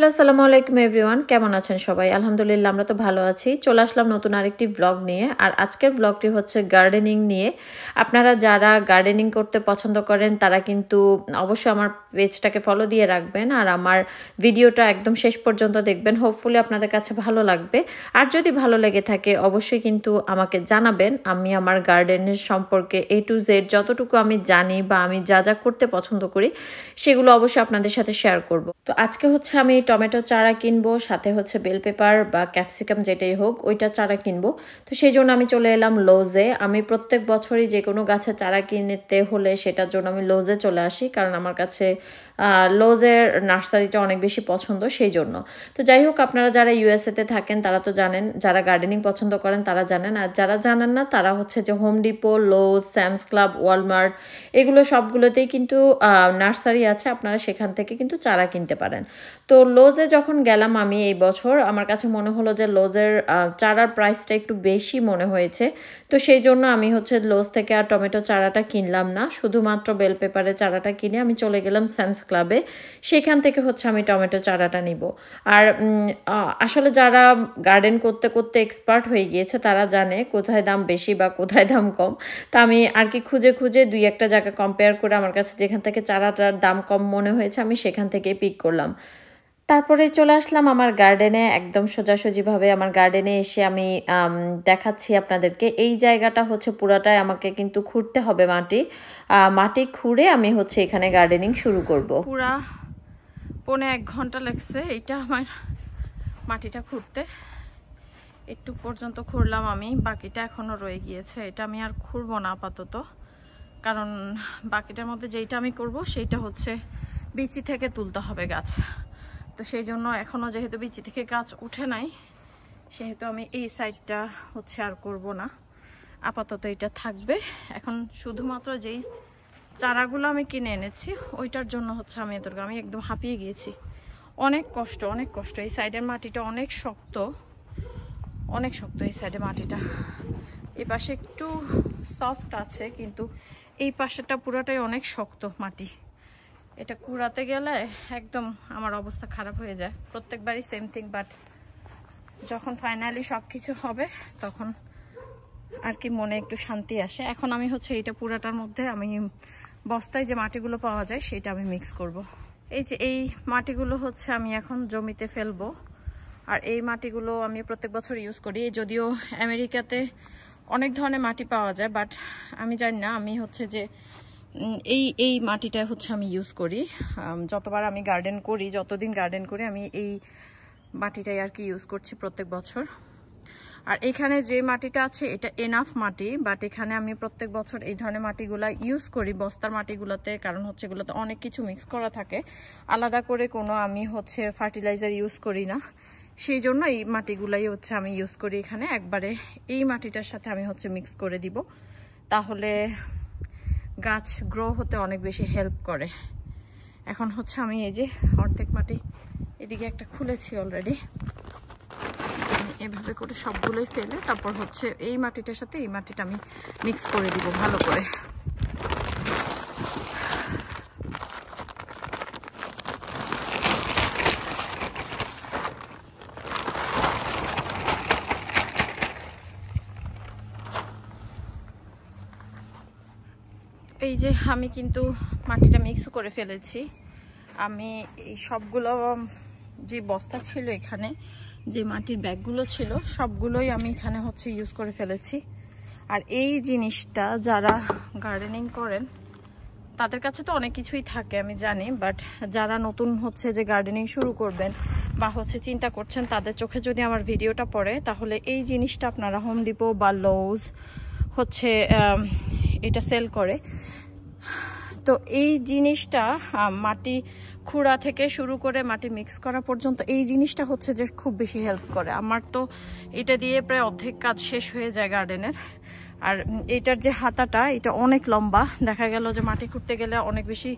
Hello, আসসালামু আলাইকুম everyone. কেমন আছেন সবাই? আলহামদুলিল্লাহ আমরা তো ভালো আছি। চলে আসলাম নতুন আরেকটি ব্লগ নিয়ে। আর আজকের ব্লগটি হচ্ছে গার্ডেনিং নিয়ে। আপনারা যারা গার্ডেনিং করতে পছন্দ করেন তারা কিন্তু অবশ্যই আমার পেজটাকে ফলো দিয়ে রাখবেন। আর আমার ভিডিওটা একদম শেষ পর্যন্ত দেখবেন। হোপফুলি আপনাদের কাছে ভালো লাগবে। আর যদি ভালো লেগে থাকে অবশ্যই কিন্তু আমাকে জানাবেন। আমি আমার গার্ডেনের সম্পর্কে A to Z যতটুকু আমি জানি বা আমি যা যা করতে পছন্দ করি সেগুলো অবশ্যই আপনাদের সাথে শেয়ার করব। তো আজকে হচ্ছে আমি টমেটো চারা কিনবো, সাথে হচ্ছে বেল পেপার বা ক্যাপসিকাম যেটাই হোক ওইটা চারা কিনবো। তো সেই জন্য আমি চলে এলাম লোজে। আমি প্রত্যেক বছরই যে কোনো গাছের চারা কিনতে হলে সেটার জন্য আমি লোজে চলে আসি, কারণ আমার কাছে লোজের নার্সারিটা অনেক বেশি পছন্দ সেই জন্য। তো যাই হোক, আপনারা যারা ইউএসএতে থাকেন তারা তো জানেন, যারা গার্ডেনিং পছন্দ করেন তারা জানেন, আর যারা জানেন না তারা হচ্ছে যে home depot, লোজ, Sam's club, Walmart এগুলো সবগুলোতেই কিন্তু নার্সারি আছে, আপনারা সেখান থেকে কিন্তু চারা কিনতে পারেন। তো লোজে যখন গেলাম আমি এই বছর, আমার কাছে মনে হলো যে লোজের চারার প্রাইসটা একটু বেশি মনে হয়েছে। তো সেই জন্য আমি হচ্ছে লোজ থেকে আর টমেটো চারাটা কিনলাম না, শুধুমাত্র বেল পেপারের চারাটা কিনে আমি চলে গেলাম স্যামস ক্লাবে। সেখান থেকে হচ্ছে আমি টমেটো চারাটা নিব। আর আসলে যারা গার্ডেন করতে করতে এক্সপার্ট হয়ে গিয়েছে তারা জানে কোথায় দাম বেশি বা কোথায় দাম কম। তা আমি আর কি খুঁজে খুঁজে দুই একটা জায়গা কম্পেয়ার করে আমার কাছে যেখান থেকে চারাটার দাম কম মনে হয়েছে আমি সেখান থেকে পিক করলাম। তারপরে চলে আসলাম আমার গার্ডেনে, একদম সোজাসুজিভাবে আমার গার্ডেনে এসে আমি দেখাচ্ছি আপনাদেরকে। এই জায়গাটা হচ্ছে পুরাটাই আমাকে কিন্তু খুঁড়তে হবে, মাটি খুঁড়ে আমি হচ্ছে এখানে গার্ডেনিং শুরু করব। পুরা 1.5 ঘন্টা লাগছে এটা আমার মাটিটা খুঁড়তে। একটু পর্যন্ত খুঁড়লাম আমি, বাকিটা এখনও রয়ে গিয়েছে। এটা আমি আর খুঁড়বো না আপাতত, কারণ বাকিটার মধ্যে যেইটা আমি করব সেইটা হচ্ছে বিচি থেকে তুলতে হবে গাছ। তো সেই জন্য এখনও যেহেতু বিচি থেকে গাছ উঠে নাই সেহেতু আমি এই সাইডটা হচ্ছে আর করব না, আপাতত এটা থাকবে। এখন শুধুমাত্র যেই চারাগুলো আমি কিনে এনেছি ওইটার জন্য হচ্ছে আমি আমি একদম হাঁপিয়ে গিয়েছি। অনেক কষ্ট, অনেক কষ্ট। এই সাইডের মাটিটা অনেক শক্ত, অনেক শক্ত এই সাইডে মাটিটা। এই পাশে একটু সফট আছে, কিন্তু এই পাশেটা পুরাটাই অনেক শক্ত মাটি। এটা কুড়াতে গেলে একদম আমার অবস্থা খারাপ হয়ে যায়, প্রত্যেকবারই সেম থিং। বাট যখন ফাইনালি সব কিছু হবে তখন আর কি মনে একটু শান্তি আসে। এখন আমি হচ্ছে এইটা পুরাটার মধ্যে আমি বস্তায় যে মাটিগুলো পাওয়া যায় সেটা আমি মিক্স করব। এই যে এই মাটিগুলো হচ্ছে আমি এখন জমিতে ফেলবো। আর এই মাটিগুলো আমি প্রত্যেক বছর ইউজ করি। যদিও আমেরিকাতে অনেক ধরনের মাটি পাওয়া যায়, বাট আমি জানি না, আমি হচ্ছে যে এই মাটিটা হচ্ছে আমি ইউজ করি। যতবার আমি গার্ডেন করি, যতদিন গার্ডেন করি আমি এই মাটিটাই আর কি ইউজ করছি প্রত্যেক বছর। আর এখানে যে মাটিটা আছে এটা এনাফ মাটি, বাট এখানে আমি প্রত্যেক বছর এই ধরনের মাটিগুলা ইউজ করি বস্তার মাটিগুলোতে, কারণ হচ্ছে এগুলোতে অনেক কিছু মিক্স করা থাকে। আলাদা করে কোনো আমি হচ্ছে ফার্টিলাইজার ইউজ করি না, সেই জন্য এই মাটিগুলাই হচ্ছে আমি ইউজ করি এখানে। একবারে এই মাটিটার সাথে আমি হচ্ছে মিক্স করে দিব, তাহলে গাছ গ্রো হতে অনেক বেশি হেল্প করে। এখন হচ্ছে আমি এই যে অর্ধেক মাটি এদিকে একটা খুলেছি অলরেডি, এভাবে করে সবগুলোই ফেলে তারপর হচ্ছে এই মাটিটার সাথে এই মাটিটা আমি মিক্স করে দিব ভালো করে। এই যে আমি কিন্তু মাটিটা মিক্স করে ফেলেছি। আমি এই সবগুলো যে বস্তা ছিল এখানে, যে মাটির ব্যাগগুলো ছিল সবগুলোই আমি এখানে হচ্ছে ইউজ করে ফেলেছি। আর এই জিনিসটা যারা গার্ডেনিং করেন তাদের কাছে তো অনেক কিছুই থাকে আমি জানি, বাট যারা নতুন হচ্ছে যে গার্ডেনিং শুরু করবেন বা হচ্ছে চিন্তা করছেন তাদের চোখে যদি আমার ভিডিওটা পড়ে, তাহলে এই জিনিসটা আপনারা হোম ডিপো বা লোজ হচ্ছে এটা সেল করে। তো এই জিনিসটা মাটি খুঁড়া থেকে শুরু করে মাটি মিক্স করা পর্যন্ত এই জিনিসটা হচ্ছে যে খুব বেশি হেল্প করে। আমার তো এটা দিয়ে প্রায় অর্ধেক কাজ শেষ হয়ে যায় গার্ডেনের। আর এটার যে হাতাটা এটা অনেক লম্বা, দেখা গেল যে মাটি খুঁড়তে গেলে অনেক বেশি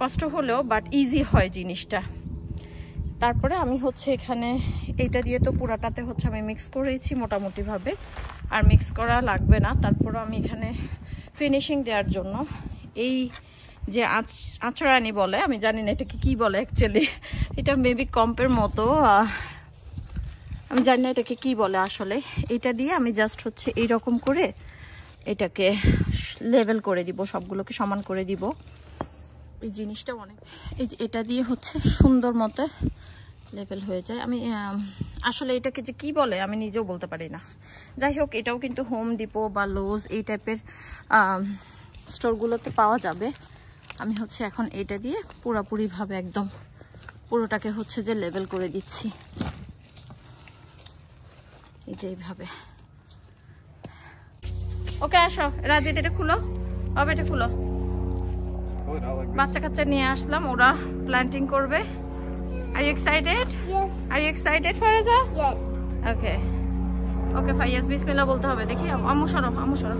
কষ্ট হলেও বাট ইজি হয় জিনিসটা। তারপরে আমি হচ্ছে এখানে এইটা দিয়ে তো পুরাটাতে হচ্ছে আমি মিক্স করেছি মোটামুটিভাবে, আর মিক্স করা লাগবে না। তারপরে আমি এখানে ফিনিশিং দেওয়ার জন্য এই যে আঁচড়ানি বলে, আমি জানি না এটাকে কি বলে অ্যাকচুয়ালি, এটা মেবি কম্পের মতো, আমি জানি না এটাকে কি বলে আসলে। এটা দিয়ে আমি জাস্ট হচ্ছে এইরকম করে এটাকে লেভেল করে দিব, সবগুলোকে সমান করে দিব। এই জিনিসটা অনেক, এই যে এটা দিয়ে হচ্ছে সুন্দর মতো লেভেল হয়ে যায়। আমি আসলে এটাকে যে কি বলে আমি নিজেও বলতে পারি না। যাই হোক, এটাও কিন্তু হোম ডিপো বা লোজ এই টাইপের স্টোরগুলোতে পাওয়া যাবে। আমি হচ্ছে এখন এটা দিয়ে পুরোপুরিভাবে একদম পুরোটাকে হচ্ছে যে লেভেল করে দিচ্ছি, এই যে এইভাবে। ওকে আসো রাজিদ, এটা খুলো বাবা, এটা খুলো। বাচ্চা কাচ্চা নিয়ে আসলাম, ওরা প্ল্যান্টিং করবে। Are you excited? Yes. Are you excited, Faraza? Yes. Okay. Okay, Fayaz, বিসমিল্লাহ বলতে হবে। দেখি আম্মু সরো, আম্মু সরো।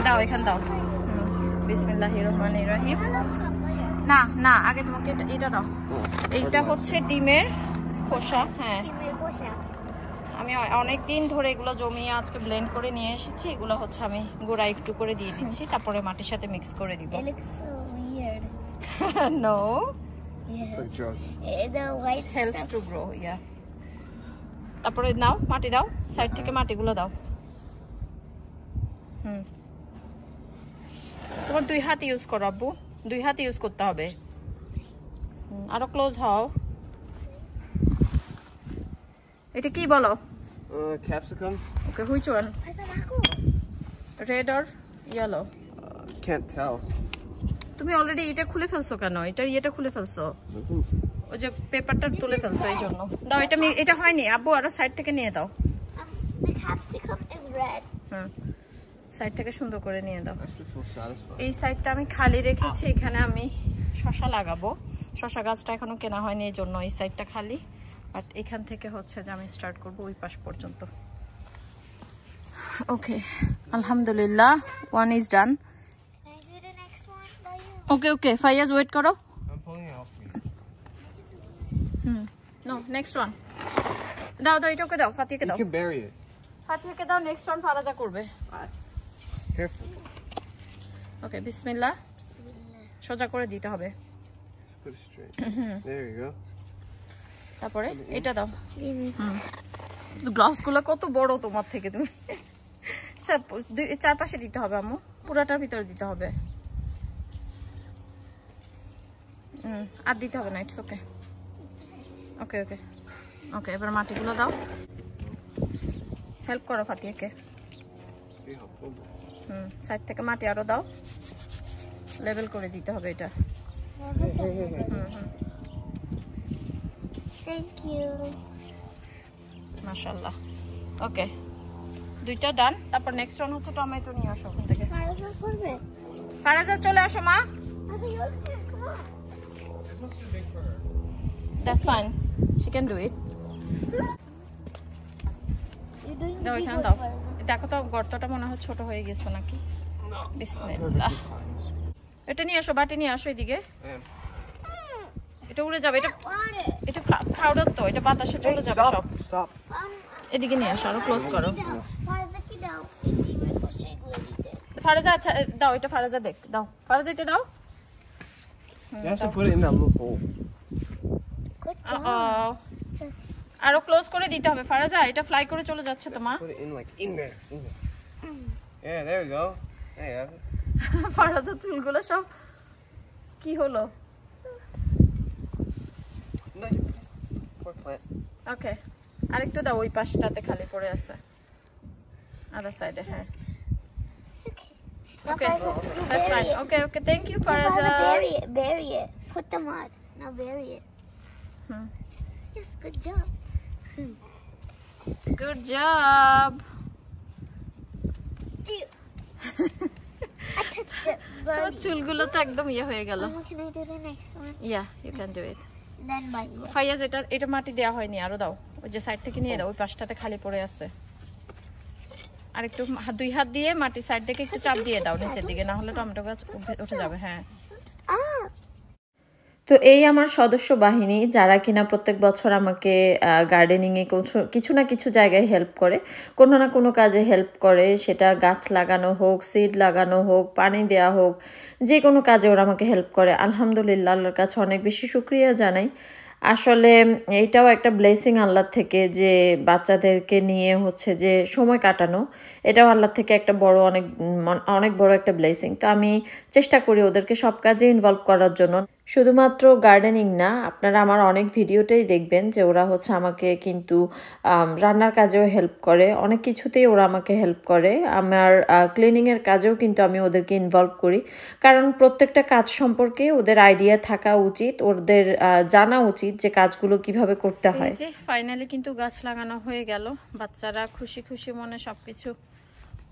দাও এখান দাও। বিসমিল্লাহির রহমানির রহিম। না না, আগে তোমাকে এটা দাও। এইটা হচ্ছে ডিমের খোসা। হ্যাঁ, ডিমের খোসা। আমি অনেক দিন ধরে এগুলো জমিয়ে আজকে ব্লেন্ড করে নিয়ে এসেছি। এগুলো হচ্ছে আমি গোড়া একটু করে দিয়ে দিচ্ছি, তারপরে মাটির সাথে মিক্স করে দিব। It looks so weird. No. Yeah. It's like drugs. The white Helps stuff. to grow, yeah. তারপরে নাও মাটি দাও, সাইড থেকে মাটিগুলো দাও। তোমার 2 হাত ইউজ করো আব্বু, 2 হাত ইউজ করতে হবে। আরো ক্লোজ হও। এটা কি বলো? Capsicum? Okay, which one? Asa ako? Red or yellow? Can't tell. তুমি অলরেডি এটা খুলে ফেলছো কেন? এটা খুলে ফেলছো, ওই যে পেপারটা তুলে ফেলছো এই জন্য। দাও এটা, এটা হয়নি আব্বু, আরো সাইড থেকে নিয়ে দাও। The capsicum is red. Side থেকে সুন্দর করে নিয়ে দাও। I actually feel satisfied. এই সাইডটা আমি খালি রেখেছি, এখানে আমি শশা লাগাবো। শশা গাছটা এখনো কেনা হয়নি, এই জন্য এই সাইডটা খালি। বাট এখান থেকে হচ্ছে যে আমি স্টার্ট করবো ওই পাশ পর্যন্ত। ওকে, আলহামদুলিল্লাহ, one is done. Can I do the next one by you? Okay okay, Faiyaz wait করো। I'm pulling it off me. No, next one দাও দাও, এটা ওকে দাও, ফাতিকে You দাও, can bury it. ফাতিকে দাও। নেক্সট ওয়ান ফারাজা করবে। Careful. ওকে, বিসমিল্লাহ, সোজা করে দিতে হবে। Just put it straight. There you go. তারপরে এটা দাও। Give me. গ্লাসগুলো কত বড় তোমার থেকে, তুমি চারপাশে দিতে হবে আম্মু, পুরাটার ভিতরে দিতে হবে। আর দিতে হবে না, ইটস ওকে। ওকে ওকে ওকে, এবার মাটিগুলো দাও। হেল্প করো ফাতিয়াকে। See how full it is. Side থেকে মাটি আরো দাও, লেভেল করে দিতে হবে এটা। Thank you. মাশাআল্লাহ। ওকে, দুইটা ডান। তারপর নেক্সট ওয়ান হচ্ছে টমেটো নিয়ে আসো ওখান থেকে। Farza করবে? ফারাজা চলে আসো মা। Abby, you're here. Come on. This must be big for her. That's fine, she can do it. You're doing দাও the big এখানে one, দাও। Farza. দেখো তো গর্তটা মনে হয় ছোট হয়ে গেছে নাকি। বিসমিল্লাহ, এটা নিয়ে আসো, বাটি নিয়ে আসো এদিকে। Man. এটা উড়ে যাবে, এটা Want it? এটা পাউডার তো, এটা বাতাসে চলে যাবে সব। Stop. এদিকে নিয়ে আসো, আরো ক্লোজ করো। Farza কি দাও? এই ডিমের খোসা এগুলো দিতে। ফারাজা আচ্ছা দাও, এটা ফারাজা দেখ, দাও ফারাজা, এটা দাও। You have to put it in that little hole. Good ও, job. আরো ক্লোজ করে দিতে হবে ফারাজা, এটা ফ্লাই করে চলে যাচ্ছে তো মা। Put it in like in there. In there. Yeah, there we go. There you have it. ফারাজা চুলগুলো সব কি হলো? No, you poor plant. ওকে, আরেকটু দাও, ওই পাশটাতে খালি পড়ে আছে, আদার সাইডে। হ্যাঁ, Now, okay, Farza, you that's bury fine. it. Okay, okay, thank you Farza, Faraza. bury it. Bury it. Put the mud. Now bury it. Yes, good job. Good job. Ew. I touched it. তোমার But চুলগুলো তো একদম ইয়ে হয়ে গেল। Mama, can I do the next one? Yeah, you can do it. Then by you. Fayaz, এটা মাটি দেওয়া হয়নি, আরো দাও, ওই যে সাইড থেকে নিয়ে দাও, ওই পাশটাতে খালি পড়ে আছে। আর একটু 2 হাত দিয়ে মাটি সাইড থেকে একটু চাপ দিয়ে দাও নিচের দিকে, না হলে টমেটো গাছ উঠে যাবে। হ্যাঁ, Ah! তো এই আমার সদস্য বাহিনী যারা কিনা প্রত্যেক বছর আমাকে গার্ডেনিংয়ে কিছু না কিছু জায়গায় হেল্প করে, কোনো না কোনো কাজে হেল্প করে, সেটা গাছ লাগানো হোক, সিড লাগানো হোক, পানি দেওয়া হোক, যে কোনো কাজে ওরা আমাকে হেল্প করে। আলহামদুলিল্লাহ, আল্লাহর কাছে অনেক বেশি শুকরিয়া জানাই। আসলে এইটাও একটা ব্লেসিং আল্লাহর থেকে, যে বাচ্চাদেরকে নিয়ে হচ্ছে যে সময় কাটানো, এটাও আল্লাহর থেকে একটা বড় অনেক বড় একটা ব্লেসিং। তো আমি চেষ্টা করি ওদেরকে সব কাজে ইনভলভ করার জন্য। শুধুমাত্র গার্ডেনিং না, আপনারা আমার অনেক ভিডিওতেই দেখবেন যে ওরা হচ্ছে আমাকে কিন্তু রান্নার কাজেও হেল্প করে, অনেক কিছুতেই ওরা আমাকে হেল্প করে। আমার ক্লিনিংয়ের কাজেও কিন্তু আমি ওদেরকে ইনভলভ করি, কারণ প্রত্যেকটা কাজ সম্পর্কে ওদের আইডিয়া থাকা উচিত, ওদের জানা উচিত যে কাজগুলো কিভাবে করতে হয়। যে ফাইনালি কিন্তু গাছ লাগানো হয়ে গেল, বাচ্চারা খুশি খুশি মনে সব কিছু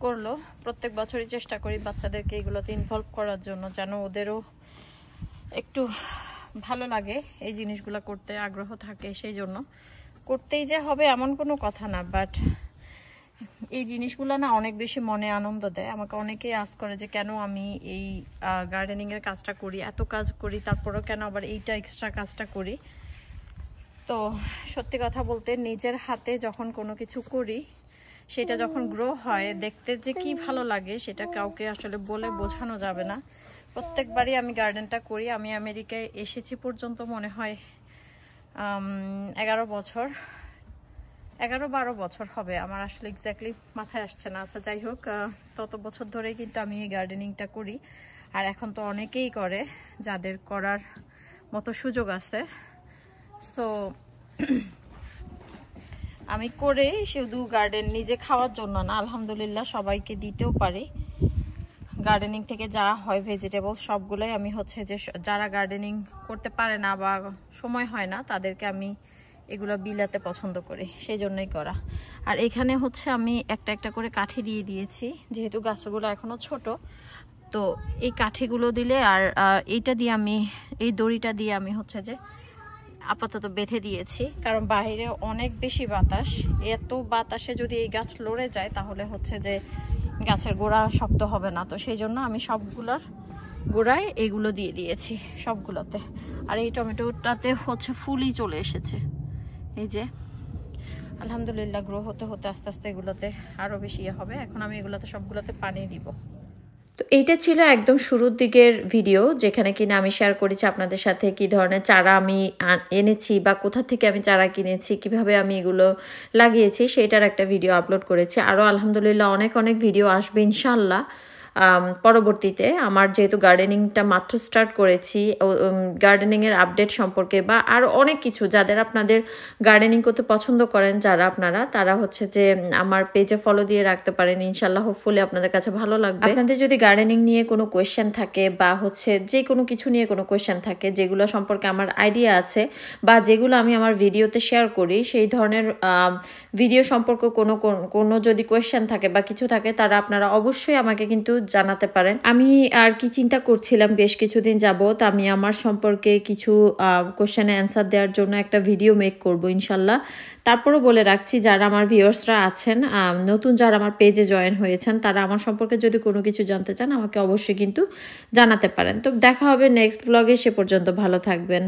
করলো। প্রত্যেক বছরই চেষ্টা করি বাচ্চাদেরকে এগুলোতে ইনভলভ করার জন্য, যেন ওদেরও একটু ভালো লাগে, এই জিনিসগুলো করতে আগ্রহ থাকে। সেই জন্য করতেই যে হবে এমন কোনো কথা না, বাট এই জিনিসগুলো না অনেক বেশি মনে আনন্দ দেয়। আমাকে অনেকেই আস করে যে কেন আমি এই গার্ডেনিংয়ের কাজটা করি, এত কাজ করি, তারপরেও কেন আবার এইটা এক্সট্রা কাজটা করি। তো সত্যি কথা বলতে, নিজের হাতে যখন কোনো কিছু করি, সেটা যখন গ্রো হয়, দেখতে যে কি ভালো লাগে সেটা কাউকে আসলে বলে বোঝানো যাবে না। প্রত্যেকবারই আমি গার্ডেনটা করি। আমি আমেরিকায় এসেছি পর্যন্ত মনে হয় 11 বছর, 11-12 বছর হবে, আমার আসলে এক্স্যাক্টলি মাথায় আসছে না। আচ্ছা যাই হোক, তত বছর ধরেই কিন্তু আমি এই গার্ডেনিংটা করি। আর এখন তো অনেকেই করে যাদের করার মতো সুযোগ আছে। সো আমি করে শুধু গার্ডেন নিজে খাওয়ার জন্য না, আলহামদুলিল্লাহ সবাইকে দিতেও পারি। গার্ডেনিং থেকে যা হয় ভেজিটেবলস সবগুলোই আমি হচ্ছে যে যারা গার্ডেনিং করতে পারে না বা সময় হয় না, তাদেরকে আমি এগুলো বিলাতে পছন্দ করি, সেই জন্যই করা। আর এখানে হচ্ছে আমি একটা একটা করে কাঠি দিয়ে দিয়েছি, যেহেতু গাছগুলো এখনো ছোট। তো এই কাঠিগুলো দিলে, আর এইটা দিয়ে আমি, এই দড়িটা দিয়ে আমি হচ্ছে যে আপাতত বেঁধে দিয়েছি, কারণ বাইরে অনেক বেশি বাতাস। এত বাতাসে যদি এই গাছ লড়ে যায় তাহলে হচ্ছে যে গাছের গোড়া শক্ত হবে না। তো সেই জন্য আমি সবগুলোর গোড়ায় এগুলো দিয়ে দিয়েছি, সবগুলোতে। আর এই টমেটোটাতে হচ্ছে ফুলই চলে এসেছে, এই যে আলহামদুলিল্লাহ গ্রো হতে হতে আস্তে আস্তে এগুলোতে আরও বেশি হবে। এখন আমি এগুলোতে সবগুলোতে পানি দিব। তো এইটা ছিল একদম শুরুর দিকের ভিডিও, যেখানে কিনা আমি শেয়ার করেছি আপনাদের সাথে কি ধরনের চারা আমি এনেছি বা কোথা থেকে আমি চারা কিনেছি, কিভাবে আমি এগুলো লাগিয়েছি, সেটার একটা ভিডিও আপলোড করেছি। আরও আলহামদুলিল্লাহ অনেক অনেক ভিডিও আসবে ইনশাল্লাহ পরবর্তীতে। আমার যেহেতু গার্ডেনিংটা মাত্র স্টার্ট করেছি, গার্ডেনিংয়ের আপডেট সম্পর্কে বা আরও অনেক কিছু, যাদের আপনাদের গার্ডেনিং করতে পছন্দ করেন যারা আপনারা, তারা হচ্ছে যে আমার পেজে ফলো দিয়ে রাখতে পারেন। ইনশাল্লাহ হোপফুলি আপনাদের কাছে ভালো লাগবে। আপনাদের যদি গার্ডেনিং নিয়ে কোনো কোয়েশ্চেন থাকে বা হচ্ছে যে কোনো কিছু নিয়ে কোনো কোয়েশ্চেন থাকে, যেগুলো সম্পর্কে আমার আইডিয়া আছে বা যেগুলো আমি আমার ভিডিওতে শেয়ার করি, সেই ধরনের ভিডিও সম্পর্কে কোনো যদি কোয়েশ্চেন থাকে বা কিছু থাকে, তারা আপনারা অবশ্যই আমাকে কিন্তু জানাতে পারেন। আমি আর কি চিন্তা করছিলাম, বেশ কিছুদিন যাবত আমি আমার সম্পর্কে কিছু কোশ্চেনে অ্যান্সার দেওয়ার জন্য একটা ভিডিও মেক করব ইনশাল্লাহ। তারপরও বলে রাখছি, যারা আমার ভিউয়ার্সরা আছেন, নতুন যারা আমার পেজে জয়েন হয়েছেন, তারা আমার সম্পর্কে যদি কোনো কিছু জানতে চান আমাকে অবশ্যই কিন্তু জানাতে পারেন। তো দেখা হবে নেক্সট ব্লগে, সে পর্যন্ত ভালো থাকবেন।